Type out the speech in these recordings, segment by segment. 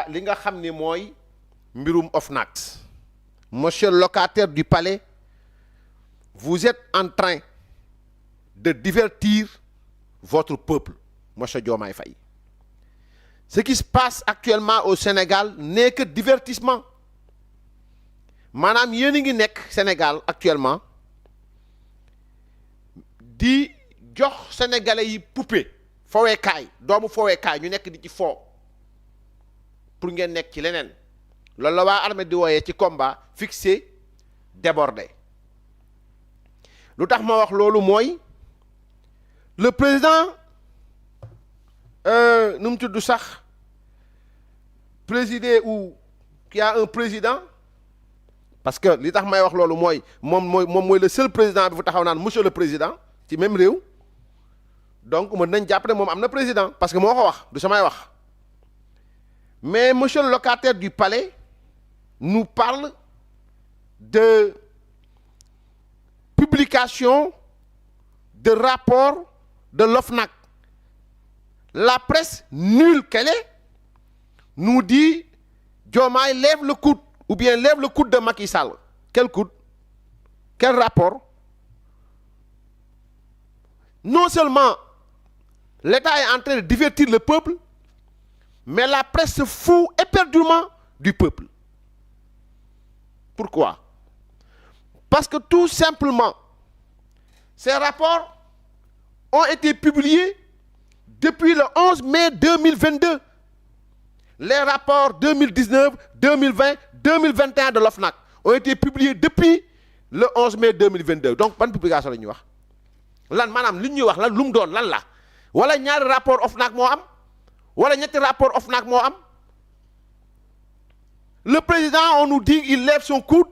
li nga xam ni mooy mbirum OFNAC. Monsieur le locataire du palais, vous êtes en train de divertir votre peuple, monsieur Diomaye Faye. Ce qui se passe actuellement au Sénégal n'est que divertissement. Maanaam yéen a ngi nekk Sénégal actuellement di jox sénégalais yi poupée foweekaay doomu foweekaay ñu nekk di ci foo pour ngeen nekk ci leneen loolu la waa armée di wooyee ci combat fixé débordé. lu tax ma wax loolu mooy le président nu mu tudd sax présider ou qui a un président. Parce que li tax may wax loolu mooy moom mooy le seul président bi fu taxaw naan monsieur le président ci même réew donc mën nañ jàpp ne moom am na président parce que moo ko wax du samay wax mais monsieur le locataire du palais nous parle de publication de rapport de l'OFNAC. La presse nulle qu'elle est nous dit Diomaye lève le coude. Ou bien lève le coude de Macky Sall. Quel coude? Quel rapport? Non seulement l'État est en train de divertir le peuple, mais la presse se fout éperdument du peuple. Pourquoi? Parce que tout simplement, ces rapports ont été publiés depuis le 11 mai 2022. Les rapports 2019, 2020, 2021 de l'OFNAC ont été publiés depuis le 11 mai 2022 donc ban publication la ñuy wax lan maanaam li ñuy wax lan lu mu doon lan la wala ñaari rapport OFNAC moo am wala ñetti rapport OFNAC moo am. Le président on nous dit il lève son coude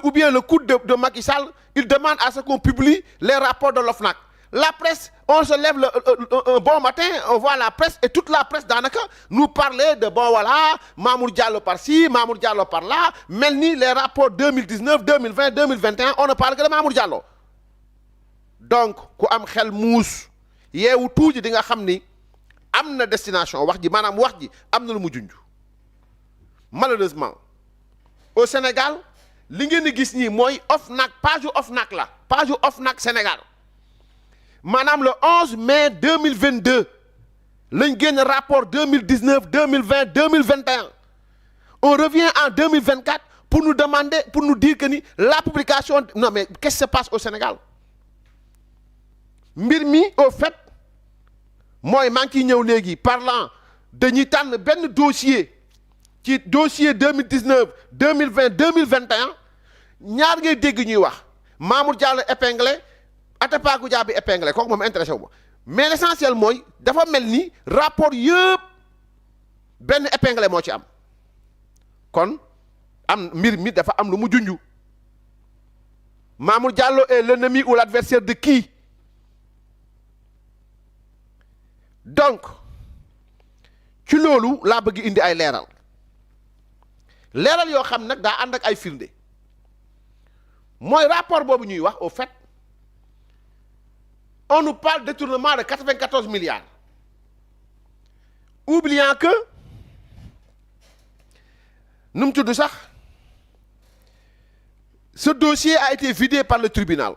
ou bien le coude de Macky Sall, il demande à ce qu'on publie les rapports de l'OFNAC. La presse, on se lève un bon matin, on voit la presse et toute la presse daanaka nous parlait de bon voilà Mamour Diallo par-ci, Mamour Diallo par-là, mel ni les rapports 2019, 2020, 2021, on ne parle que de Mamour Diallo. Donc ku am xel muus yeewu tuuti di nga xam ni am na destination wax ji maanaam wax ji am na lu mu junj. Malheureusement au Sénégal li ngeen di gis nii mooy OFNAC page OFNAC la page OFNAC Sénégal. Maanaam le 11 mai 2022 lañ génn rapport 2019 2020 2021 on revient en 2024 pour nous demander pour nous dire que ni la publication non mais qu'est-ce qui se passe au Sénégal mbir mi au fait mooy maa ngi ciy ñëw léegi parlant dañuy tànn benn dossier ci dossier 2019 2020 2021 ñaar ngay dégg ñuy wax Mamour Diallo épinglé Atepa Goudiaby épinglé kooku moom intéressé wu ma mais l'essentiel mooy dafa mel ni rapport yëpp benn épinglé moo ci am kon am mbir mi dafa am lu mu junju Mamour Diallo est l'ennemi ou l'adversaire de qui? Donc ci loolu laa bëgg indi ay leeral yoo xam nag daa ànd ak ay firnde mooy rapport boobu ñuy wax au fait on nous parle de détournement de 94 milliards oubliant que nu mu tudd sax ce dossier a été vidé par le tribunal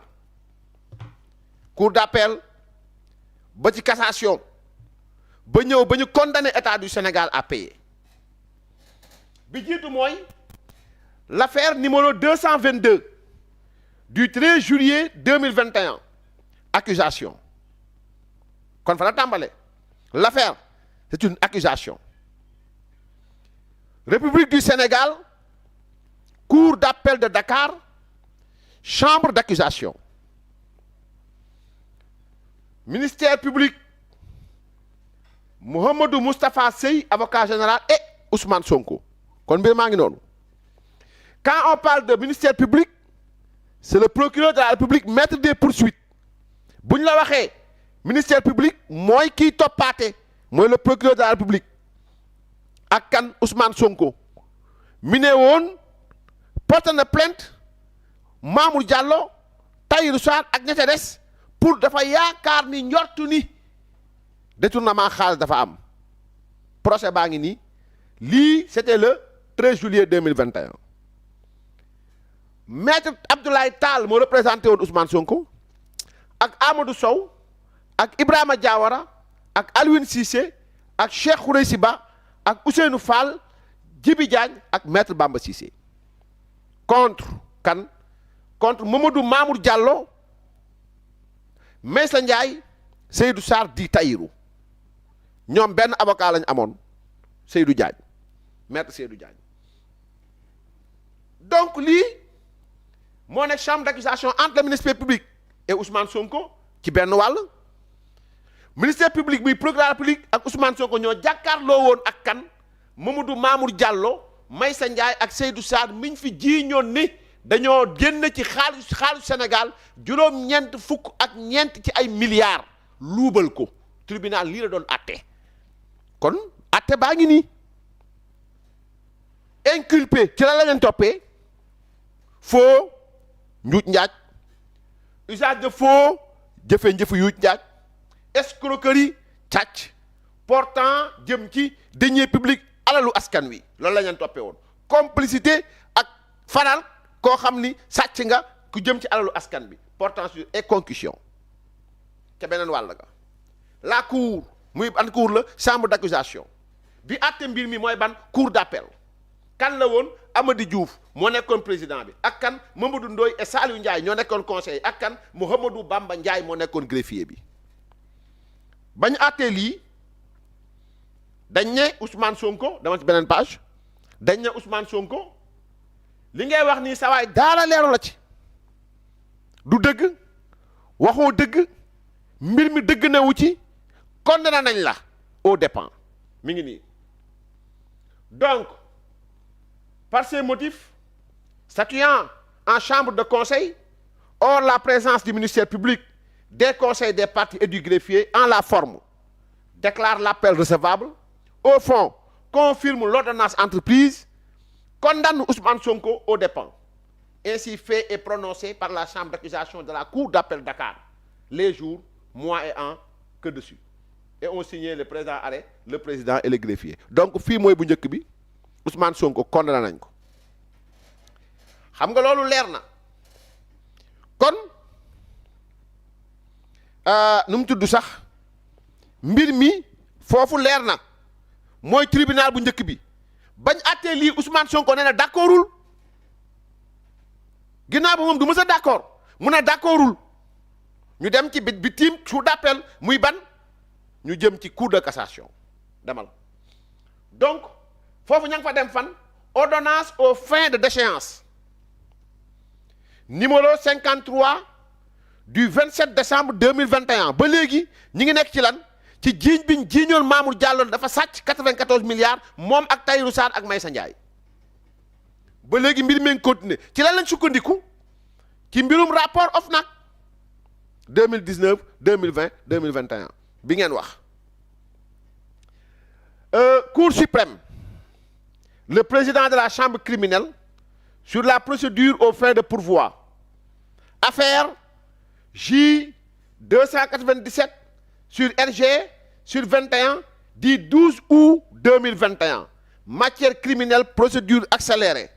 cour d'appel ba ci cassation ba ñëw ba ñu condamné État du Sénégal à payer bi jiitu mooy l'affaire numéro 222 du 13 juillet 2021 accusation kon fa la tàmbale l'affaire c'est une accusation République du Sénégal cour d'appel de Dakar chambre d'accusation ministère public Mouhamadou Moustapha Sey avocat général et Ousmane Sonko kon mbir maa ngi noonu quand on parle de ministère public c'est le procureur de la République maître des poursuites bu ñu la waxee ministère public mooy kiy toppaate mooy le procureur de la République ak kan Ousmane Sonko mi ne woon porte na plainte Mamour Diallo Tahirou Sarr ak ña ca des pour dafa yaakaar ni njortu ni détournement xaalis dafa am procès baa ngi nii C'était le 13 juillet 2021. Maître Abdoulaye Tall moo représenté woon Ousmane Sonko ak Amadou Sow ak Ibrahima Diawara ak Alioune Cissé ak Cheikh Khoureyssi Ba ak Ousseynou Fall Djibi Diagne ak Maître Bamba Cissé contre Mamadou Mamour Diallo, Meissa Ndiaye, Seydou Sarr di Tahirou ñoom benn avocat lañ amoon Seydou Diagne, Maître Seydou Diagne. Donc lii moo nekk chambre d'accusation entre le ministère public et Ousmane Sonko ci benn wàll. Ministère public bi procureur de la République ak Ousmane Sonko ñoo jàkkaarloo woon ak kan Mamadou Mamour Diallo, Meissa Ndiaye ak Seydou Sarr miñ fi jiiñoon ni dañoo génn ci xaalis Sénégal juróom-ñeent fukk ak ñeent ci ay milliards luubal ko. Tribunal lii la doon atte kon atte baa ngi nii inculpé ci la leen toppee faux njuuj njaaj, usage de faux jëfe-njëfu yuuj njaaj, escroquerie càcc portant jëm ci deniers publics alalu askan wi loolu la leen toppee woon. Complicité ak faral koo xam ni sàcc nga ku jëm ci alalu askan bi portant sur et concussion ca beneen wàll ga. La cour muy ban cour la chambre d'accusation bi àtte mbir mi mooy ban cour d'appel. Kan la woon Amady Diouf moo nekkoon président bi ak kan Mamadou Ndoye et Saliou Ndiaye ñoo nekkoon conseiller ak kan Mouhamadou Bamba Ndiaye moo nekkoon greffier bi. bañ àttee lii dañ ne Ousmane Sonko dama ci beneen page dañ ne Ousmane Sonko li ngay wax nii sawaay daara leeru la ci du dëgg waxoo dëgg mbir mi dëgg newu ci condamné nañ la au dépens mi ngi nii. Donc par ces motifs statuant en chambre de conseil hors la présence du ministère public, des conseils des parties et du greffier en la forme déclare l'appel recevable, au fond confirme l'ordonnance entreprise, condamne Ousmane Sonko aux dépens. Ainsi fait et prononcé par la chambre d'accusation de la cour d'appel Dakar les jours, mois et ans que dessus. Et ont signé le président arrêt, le président et le greffier. Donc fii mooy bu njëkk bi Ousmane Sonko condamné nañ ko. Xam nga loolu leer na kon nu mu tudd sax mbir mi foofu leer na mooy tribunal bu njëkk bi bañ àttee lii Ousmane Sonko nee na d'accordul ginnaaw ba moom du mës a d'accord mu ne d'accordul ñu dem ci bi tiim cour d'appel muy ban ñu jëm ci cour de cassation demal. Donc foofu ña nga fa dem fan ordonnance aux fins de déchéance numéro 53 du 27 décembre 2021 ba léegi ñi ngi nekk ci lan ci jiiñ biñ jiiñoon Mamour Diallo dafa sàcc 94 milliards moom ak Tahirou Sarr ak Meissa Ndiaye ba léegi mbir mi ngi continuer ci lan lañ sukkandiku ci mbirum rapport OFNAC 2019 2020 2021 bi ngeen wax. Cour suprême, le président de la chambre criminelle sur la procédure aux fins de pourvoi. Affaire J297 sur RG sur 21 du 12 août 2021. Matière criminelle, procédure accélérée.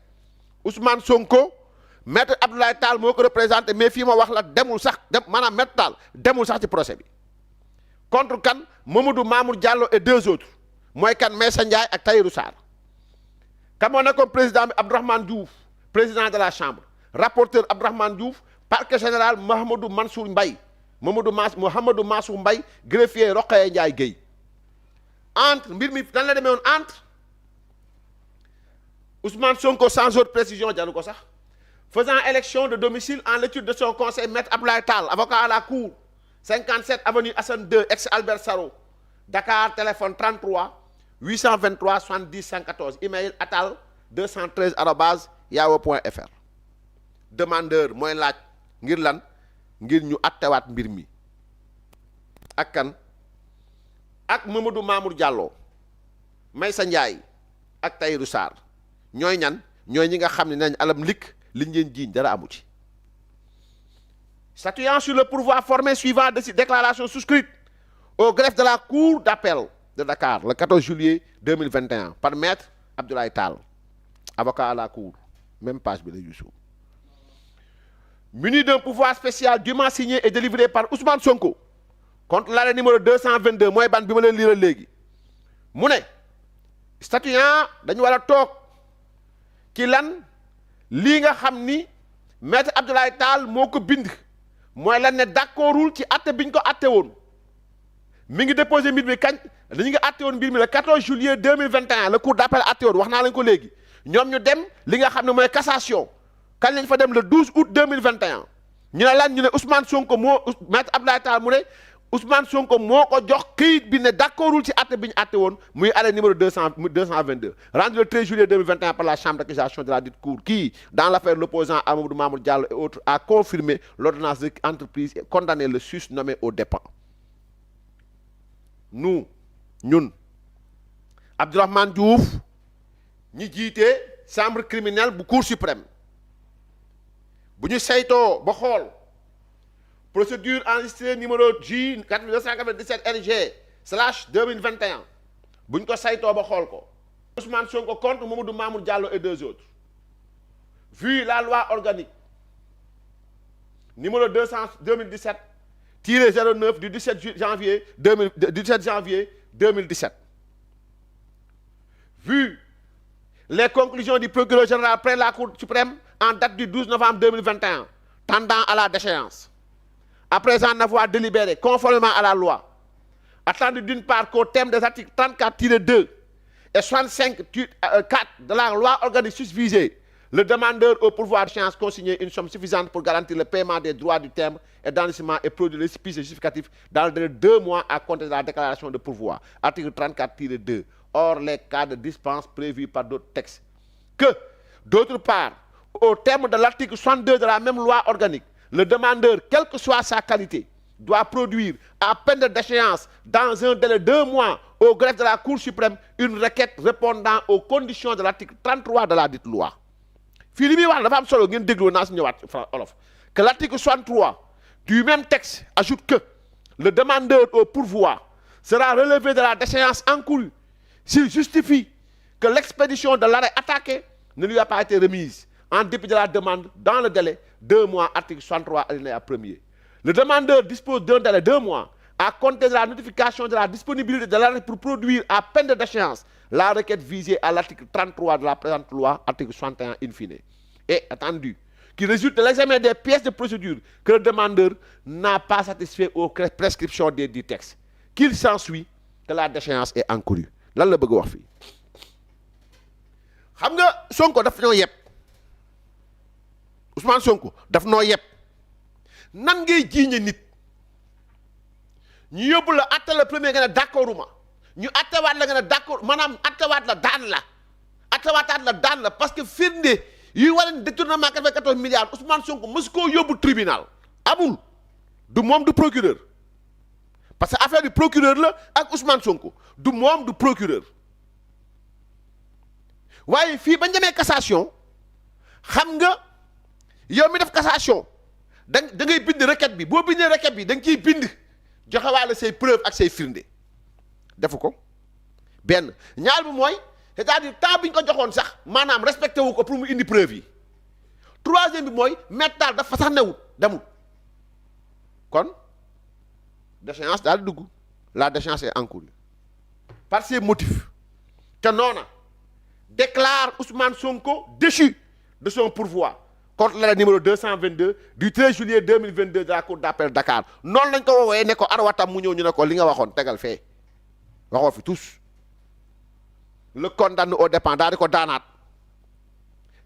Ousmane Sonko, Maître Abdoulaye Tall moo ko représenté mais fii ma wax la demul sax maanaam Maître Tall demul sax ci procès bi. Contre kan Mamadou Mamour Diallo et deux autres. mooy kan Meissa Ndiaye ak Tahirou Sarr. Kan moo nekkoon président bi Abdourahmane Diouf président de la chambre rapporteur Abdourahmane Diouf parquet général Mouhamadou Mansour Mbaye Mouhamadou Mansour Mbaye greffier Rokhaya Ndiaye Guèye. Entre mbir mi dan la demee woon entre Ousmane Sonko sans autre précision jaru ko sax faisant élection de domicile en l'étude de son conseil Maître Abdoulaye Tall avocat à la cour 57 avenue Assane 2 ex Albert Sarraut Dakar téléphone 33 823 70 114 email atal 213@yahoo.fr. Demandeur mooy laaj ngir lan ngir ñu attewaat mbir mi ak kan ak Mamadou Mamour Diallo Meissa Ndiaye ak Tahirou Sarr ñooy ñan ñooy ñi nga xam ne nañ alam likk liñ leen jiiñ dara amu ci. Statuant sur le pourvoi formé suivant de déclaration souscrite au greffe de la cour d'appel de Dakar le 14 juillet 2021 par maître Abdoulaye Tall, avocat à la cour, même page bi la Youssou. Muni d'un pouvoir spécial dûment signé et délivré par Ousmane Sonko contre l'arrêt numéro 222 mooy ban bi ma leen liiral léegi mu ne statuant dañu war a toog ci lan lii nga xam ni maître Abdoulaye Tall moo ko bind mooy lan ne d'accordul ci atte bi ñu ko atte woon mi ngi déposé mbir mi kañ dañu ngi atte woon mbir mi le 14 juillet 2021 la cour d'appel atte woon wax naa lañ ko léegi ñoom ñu dem li nga xam ne mooy cassation kañ lañ fa dem le 12 août 2021 ñu ne lan ñu ne Ousmane Sonko moo maître Abdoulaye Tall mu ne Ousmane Sonko moo ko jox këyit bi ne d'accordul ci atte bi ñu atte woon muy arrêt numéro 222 rendu le 13 juillet 2021 par la chambre d'accusation de la dite cour qui dans l'affaire l'opposant Amadou Mamour Diallo et autres a confirmé l'ordonnance de entreprise et condamné le susnommé aux dépens. ñun Abdourahmane Diouf ñi jiite chambre criminelle bu cour suprême bu ñu saytoo ba xool procédure enregistrée numéro J 297 RG/2021 bu ñu ko saytoo ba xool ko Ousmane Sonko contre Mamadou Mamour Diallo et deux autres vu la loi organique numéro 2017-09 du 17 janvier 2017 vu les conclusions du procureur général près la Cour suprême en date du 12 novembre 2021 tendant à la déchéance après en avoir délibéré conformément à la loi attendu d'une part qu'au terme des articles 34-2 et 65-4 de la loi organique susvisée, le demandeur au pourvoi de d'échéance consigner une somme suffisante pour garantir le paiement des droits du timbre et d'enregistrement et produire les récépissé justificatif dans le délai de 2 mois à compter de la déclaration de pourvoi. Article 34-2. Hors les cas de dispense prévus par d'autres textes. Que, d'autre part, au terme de l'article 62 de la même loi organique, le demandeur, quelle que soit sa qualité, doit produire à peine de déchéance dans un délai de 2 mois au greffe de la Cour suprême une requête répondant aux conditions de l'article 33 de la dite loi. fii li muy wax dafa am solo ngeen dégloo naa si ñëwaat olof que l'article 63 du même texte ajoute que le demandeur au pourvoi sera relevé de la déchéance encourue s'il justifie que l'expédition de l'arrêt attaqué ne lui a pas été remise en dépit de la demande dans le délai 2 mois, article 63 alinéa 1er. Le demandeur dispose d'un délai de 2 mois à compter de la notification de la disponibilité de l'arrêt pour produire à peine de déchéance la requête visée à l'article 33 de la présente loi, article 61 in fine. Et attendu, qui résulte de l'examen des pièces de procédure que le demandeur n'a pas satisfait aux prescriptions des dits textes, qu'il s'ensuit que la déchéance est encourue. Lan la bëgg wax fii xam nga Sonko daf ñoo yeb Ousmane Sonko daf noo yeb nan ngay jiiñe nit ñu yóbbu la atte la premier nga ne d'accorduma ñu attewaat la nga ne d'accord maanaam attewaat la daan la parce que firnde yi war a détournement 94 milliards Ousmane Sonko mësu koo yóbbu tribunal amul du moom du procureur parce que affaire du procureur la ak Ousmane Sonko du moom du procureur waaye fii bañ demee cassation xam nga yow mi def cassation da ngay bind requête bi boo bindee requête bi da nga ciy bind joxewaale say preuve ak say firnde defu ko benn ñaar bi mooy c'est-à-dire temps bi ñu ko joxoon sax maanaam respecté wu ko pour mu indi preuve yi troisième bi mooy méttal dafa sax newut demul kon déchéance daal di dugg la déchéance est encourue par ces motifs que noona déclare Ousmane Sonko déchu de son pourvoi contre l'arrêt numéro 222 du 13 juillet 2022 de la cour d'appel Dakar noonu lañ ko woowee ne ko arwatam mu ñëw ñu ne ko li nga waxoon tegal fee waxoo fi tous le condamne aux dépens daal di ko daanaat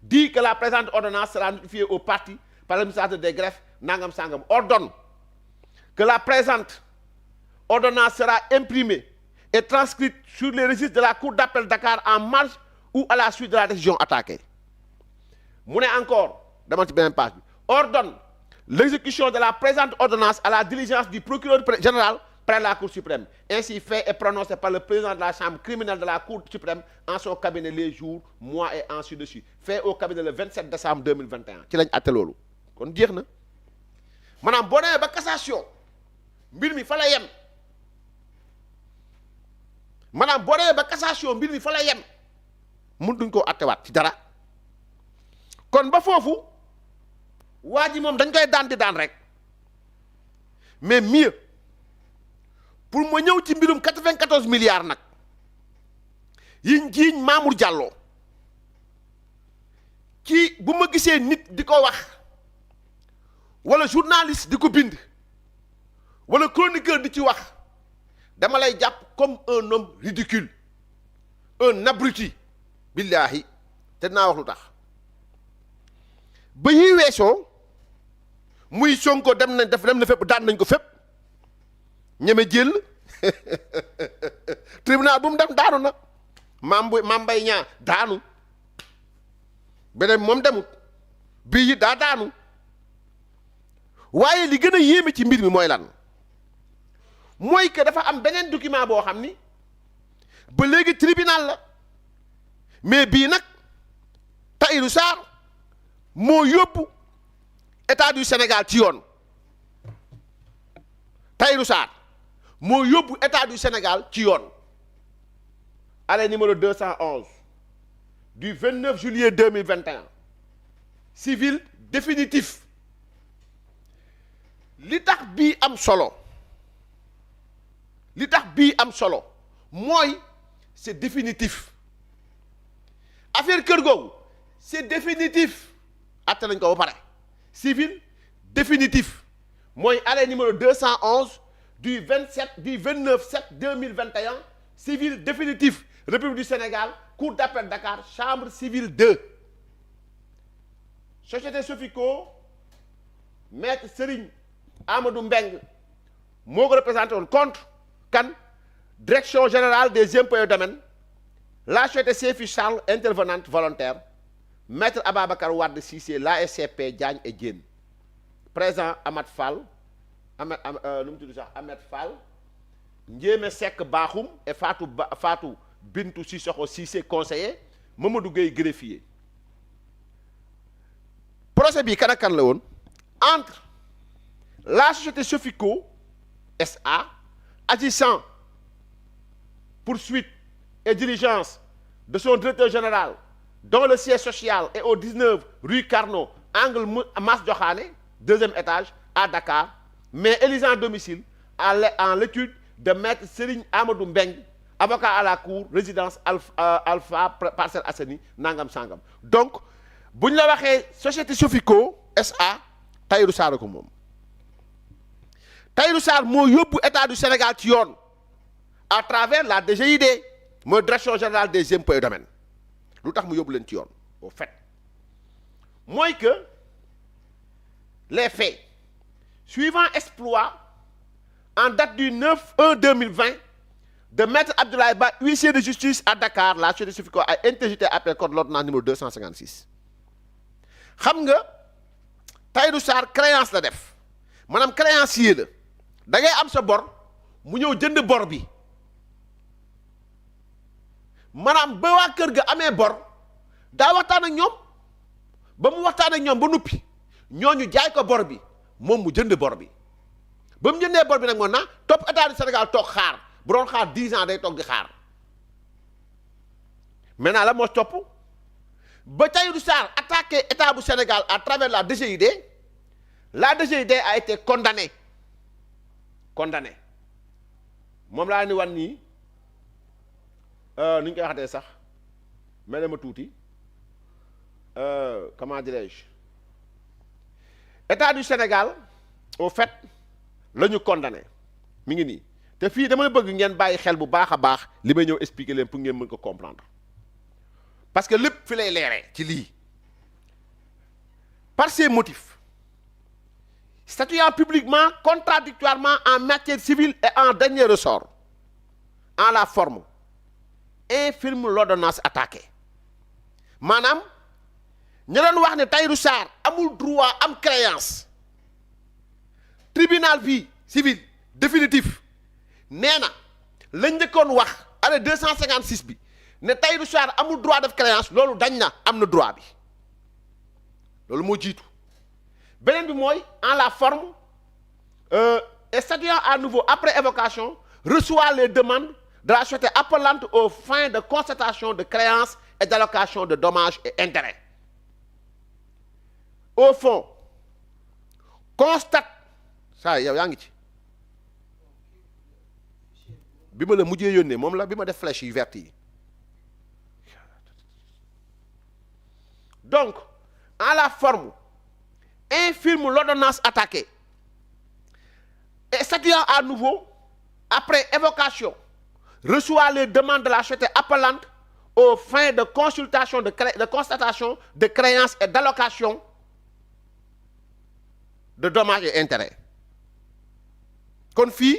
dit que la présente ordonnance sera notifiée aux parties par l'administrateur des greffes nangam sangam ordonne que la présente ordonnance sera imprimée et transcrite sur les registres de la cour d'appel Dakar en marge ou à la suite de la décision attaquée mu ne encore dama ci beneen page bi ordonne l'exécution de la présente ordonnance à la diligence du procureur général près la Cour suprême ainsi fait et prononcé par le président de la chambre criminelle de la Cour suprême en son cabinet les jours mois et ainsi de suite fait au cabinet le 27 décembre 2021 ci lañ àtte loolu kon jeex na maanaam boo demee ba cassation mbir mi fa la yem maanaam boo demee ba cassation mbir mi fa la yem mun duñ koo attewaat ci dara kon ba foofu waa ji moom dañ koy daan di daan rek mais mieux pour ma ñëw ci mbirum 94 milliards nag yiñ jiiñ Mamour Diallo ci bu ma gisee nit di ko wax wala journaliste di ko bind wala chroniqueur di ci wax dama lay jàpp comme un homme ridicule un abruti billahi te dinaa wax lu tax ba ñuy weesoo muy Sonko dem na fépp daan nañ ko fépp ñeme jël tribunal bu mu dem daanu na Mame Mbaye Niang daanu beneen moom demut bii yi daa daanu waaye li gën a yéeme ci mbir mi mooy lan mooy que dafa am beneen document boo xam ni ba léegi tribunal la mais bii nag Tahirou Sarr moo yóbbu état du Sénégal ci yoon Tahirou Sarr moo yóbbu état du Sénégal ci yoon arrêt numéro 211 du 29 juillet 2021 civil définitif li tax bii am solo mooy c'est définitif affaire kër googu c'est définitif atte nañ ko ba pare civil définitif mooy arrêt numéro 211 du 29/7/2021 civil définitif République du Sénégal cour d'appel Dakar chambre civile 2 société Sofico maître Serigne Amadou Mbeng moo ko représenté woon contre kan direction générale des impôts et domaines la société Seyfi Charles intervenante volontaire maître Ababacar Wade Cissé l'ASCP Diagne et Diène présent Ahmed Fall Ahmed Fall Ndiémé Seck Bakhoum et Fatou Bintou Sissoko Cissé conseiller Mamadou Gueye greffier procès bi kan ak kan la woon entre la société Sofico SA agissant poursuite et diligence de son directeur général dont le siège social est au 19 rue Carnot angle Mas Diokhane deuxième étage à Dakar mais élisant domicile en l'étude de maître Serigne Amadou Mbeng avocat à la cour résidence Alpha Parcelles Assainies nangam sangam donc bu ñu la waxee société Sofico SA Tahirou Sarr ko moom Tahirou Sarr moo yóbbu état du Sénégal ci yoon à travers la DGID mooy direction générale des impôts et domaines lu tax mu yóbbu leen ci yoon au fait mooy que les faits suivant exploit en date du 9/1/2020 de maître Abdoulaye Ba huissier de justice à Dakar la société Sofico a interjeté appel contre l'ordonnance numéro 256 xam nga Tahirou Sarr créance la def maanaam créancier la da ngay am sa bor mu ñëw jënd bor bi maanaam ba waa kër ga amee bor daa waxtaan ak ñoom ba mu waxtaan ak ñoom ba nuppi ñooñu jaay ko bor bi moom mu jënd bor bi ba mu jëndee bor bi nag moom na topp état du Sénégal toog xaar bu doon xaar 10 ans day toog di xaar maintenant la moo topp ba Tahirou Sarr attaqué état bu Sénégal à travers la DGID a été condamnée moom laa ni wan nii ni ñu koy waxatee sax mel ma tuuti comment dirais-je état du Sénégal au fait la ñu condamné mi ngi nii te fii dama bëgg ngeen bàyyi xel bu baax a baax li may ñëw expliquer leen pour ngeen mën ko comprendre parce que lépp fi lay leeree ci lii par ces motifs statuant publiquement contradictoirement en matière civile et en dernier ressort en la forme infirme l'ordonnance attaquée maanaam ñu doon wax ne Tahirou Sarr amul droit am créance tribunal vie civil définitif nee na lañ njëkkoon wax arrêt 256 bi ne Tahirou Sarr amul droit def créance loolu dañ na am na droit bi loolu moo jiitu beneen bi mooy en la forme et statuant à nouveau après évocation reçoit les demandes de la société appelante aux fins de constatation de créance et d'allocation de dommages et intérêts. Au fond, constate ça yow yaa ngi ci bi ma la mujjee yónnee moom la bi ma def flèche yu verte yi. Donc, en la forme, infirme l'ordonnance attaquée et statuant à nouveau, après évocation, reçoit les demandes de la société appelante aux fins de consultation, de constatation de créances et d'allocation de dommages et intérêts. Kon fii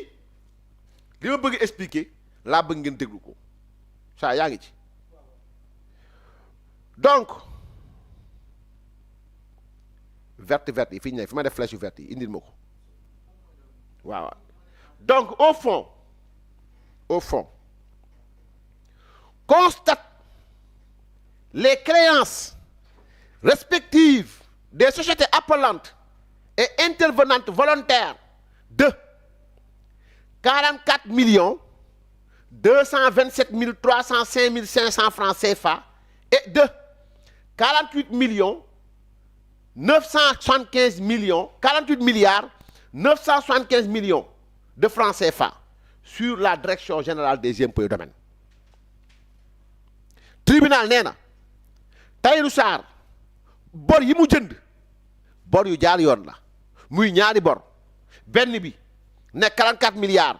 li ma bëgg expliquer laa bëgg ngeen déglu ko saa yaa ngi ci donc verte yi fi ñu ne fi ma def flèche yu verte yi indil ma ko waaw donc au fond constate les créances respectives des sociétés appelantes et intervenantes volontaires de 44 227 305 500 francs CFA et de 48 975 millions 48 milliards 975 millions de francs CFA sur la direction générale des impôts et domaines. Tribunal nee na Tahirou Sarr bor yi mu jënd bor yu jaar yoon la muy ñaari bor benn bi nekk 44 milliards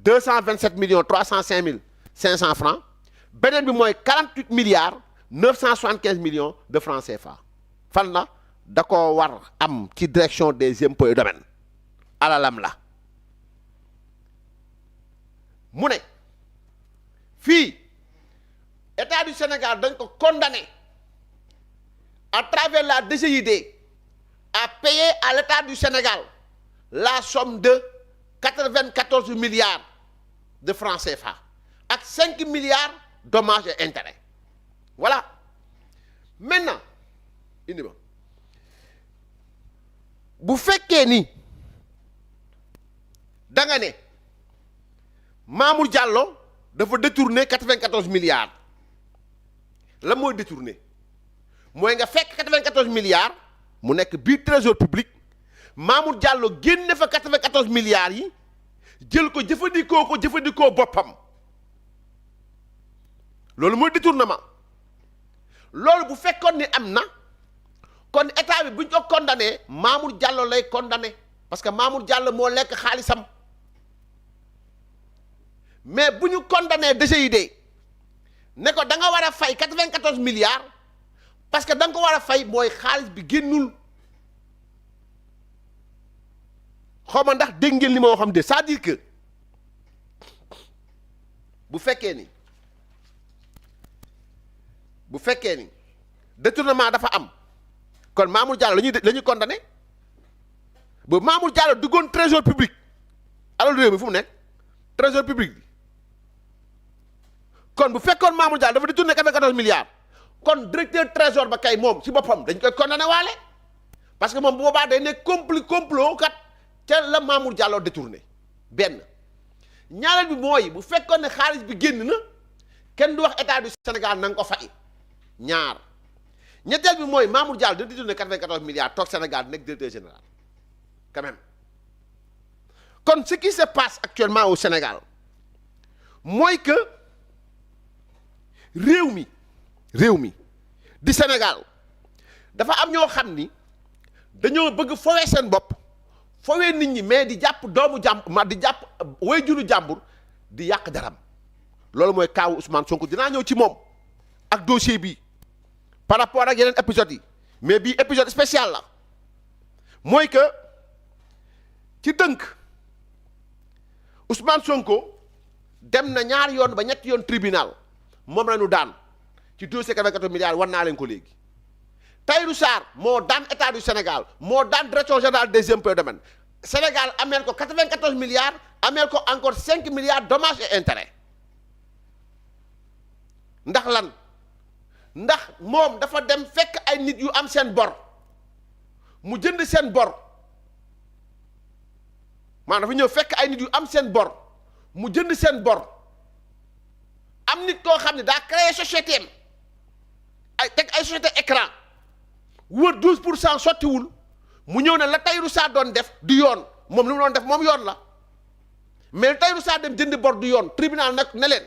227 millions 305 500 francs beneen bi mooy 48 milliards 975 millions de francs CFA fan la da ko war am ci direction des impôts et domaines alalam la mu ne fii État du Sénégal dañ ko condamné à travers la DGID à payer à l'État du Sénégal la somme de 94 milliards de francs CFA ak 5 milliards dommages et intérêts voilà maintenant indi ma bu fekkee ni da nga ne Mamour Diallo dafa détourner 94 milliards la mooy détourner mooy nga fekk 94 milliards mu nekk biir trésor public Mamour Diallo génne fa 94 milliards yi jël ko jëfandikoo boppam loolu mooy détournement loolu bu fekkoon ni am na kon état bi bu ñu ko condamné Mamour Diallo lay condamné parce que Mamour Diallo moo lekk xaalisam mais bu ñu condamné DGID ne ko da nga war a fay 94 milliards parce que da nga ko war a fay mooy xaalis bi génnul xaw ma ndax dégg ngeen li ma xam de c'est-à-dire que bu fekkee ni détournement dafa am kon Mamour Diallo la ñuy condamné ba Mamour Diallo duggoon trésor public alal réew mi fu mu nekk trésor public bi kon bu fekkoon Mamour Diallo dafa détourné 94 milliards kon directeur trésor ba kay moom ci boppam dañ koy condamné waale parce que moom bu boobaa day nekk complot kat ca la Mamour Diallo détourné benn ñaareel bi mooy bu fekkoon ne xaalis bi génn na kenn du wax état du Sénégal na nga ko fay ñaar ñetteel bi mooy Mamour Diallo da détourné 94 milliards toog Sénégal nekk directeur général quand même kon ce qui se passe actuellement au Sénégal mooy que réew mi di Sénégal dafa am ñoo xam ni dañoo bëgg fowee seen bopp fowee nit ñi mais di jàpp doomu jàmbur di jàpp waajuru jàmbur di yàq daram loolu mooy kaawu Ousmane Sonko dinaa ñëw ci moom ak dossier bi par rapport ak yeneen épisodes yi mais bii épisode spécial la mooy que ci dënk Ousmane Sonko dem na ñaari yoon ba ñetti yoon tribunal moom la ñu daan ci dossier 94 milliards war naa leen ko léegi Tahirou Sarr moo daan état du Sénégal moo daan direction générale des impôts et domaines Sénégal ameel ko 94 milliards ameel ko encore 5 milliards dommages et intérêts ndax lan ndax moom dafa dem fekk ay nit yu am seen bor mu jënd seen bor maanaam dafa ñëw fekk ay nit yu am seen bor mu jënd seen bor am nit koo xam ne daa créé société am ay société écran wër 12% sottiwul mu ñëw ne la Tahirou Sarr doon def du yoon moom li mu doon def moom yoon la mais Tahirou Sarr dem jënd bor du yoon tribunal nag ne leen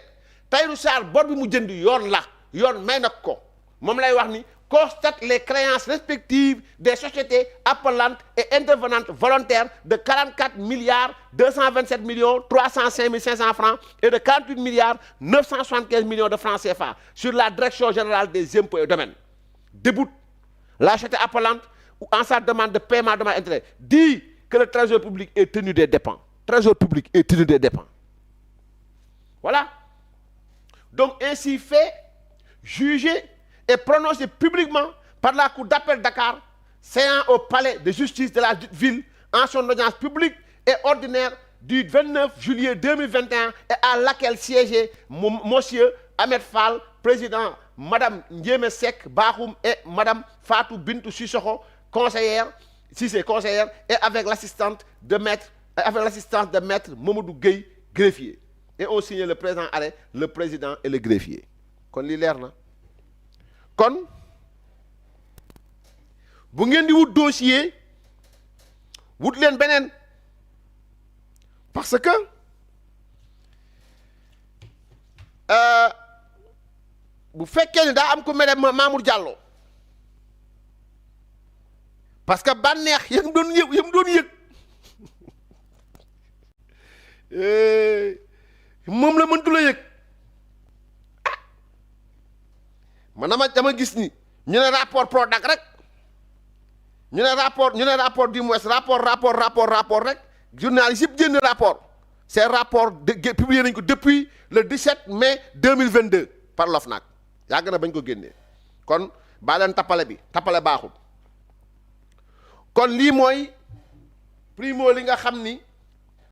Tahirou Sarr bor bi mu jënd yoon la yoon may nag ko moom lay wax ni constate les créances respectives des sociétés appelantes et intervenantes volontaires de 44 milliards 227 millions 305 500 francs et de 48 milliards 975 millions de francs CFA sur la direction générale des impôts et domaines. Déboute la société appelante ou en sa demande de paiement de intérêt dit que le trésor public est tenu des dépens. Trésor public est tenu des dépens. Voilà. Donc ainsi fait, jugé et prononcé publiquement par la Cour d'appel Dakar, séant au palais de justice de la ville en son audience publique et ordinaire du 29 juillet 2021 et à laquelle siégeait monsieur Ahmed Fall, président, madame Ndiémé Seck Bakhoum et madame Fatou Bintou Sissoko, conseillère, et avec l'assistance de maître Mamadou Gueye, greffier. Et on signe le présent arrêt, le président et le greffier. Kon li leer na. Kon bu ngeen di wut dossier wut leen beneen parce que bu fekkee ni daa am ko mere Mamour Diallo parce que bànneex yam doon yëg moom la mëntu la yëg man dama gis ni ñu ne rapport Prodac rek ñu ne rapport du moins rapport rek journaliste yëpp génn rapport ces rapports publié nañ ko depuis le 17 mai 2022 par l'OFNAC yàgg na bañ ko génnee kon baa leen tappale baaxul kon lii mooy primo li nga xam ni